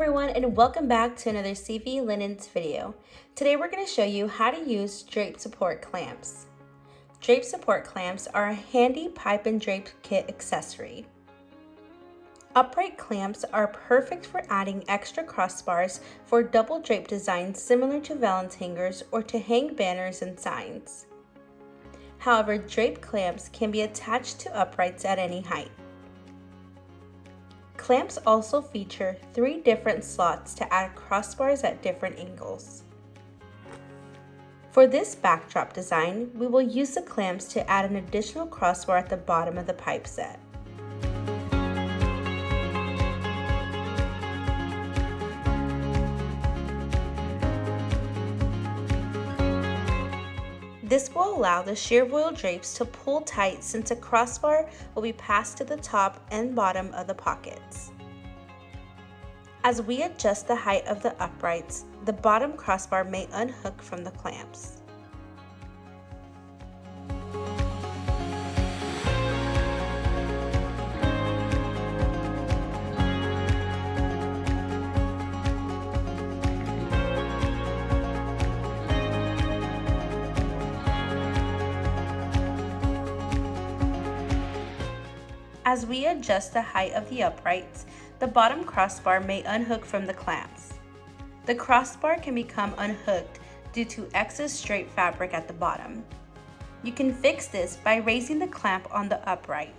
everyone, and welcome back to another CV Linens video. Today we're going to show you how to use drape support clamps. Drape support clamps are a handy pipe and drape kit accessory. Upright clamps are perfect for adding extra crossbars for double drape designs similar to valance hangers or to hang banners and signs. However, drape clamps can be attached to uprights at any height. Clamps also feature 3 different slots to add crossbars at different angles. For this backdrop design, we will use the clamps to add an additional crossbar at the bottom of the pipe set. This will allow the sheer voile drapes to pull tight since a crossbar will be passed to the top and bottom of the pockets. As we adjust the height of the uprights, the bottom crossbar may unhook from the clamps. As we adjust the height of the uprights, the bottom crossbar may unhook from the clamps. The crossbar can become unhooked due to excess straight fabric at the bottom. You can fix this by raising the clamp on the upright.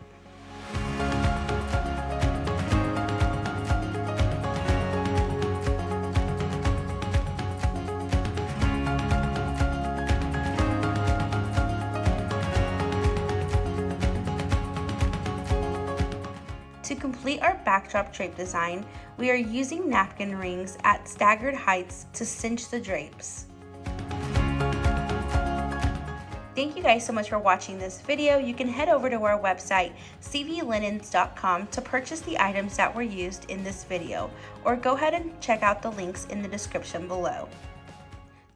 To complete our backdrop drape design, we are using napkin rings at staggered heights to cinch the drapes. Thank you guys so much for watching this video. You can head over to our website, cvlinens.com, to purchase the items that were used in this video, or go ahead and check out the links in the description below.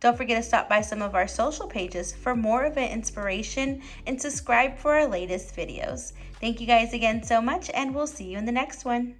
Don't forget to stop by some of our social pages for more event inspiration and subscribe for our latest videos. Thank you guys again so much, and we'll see you in the next one.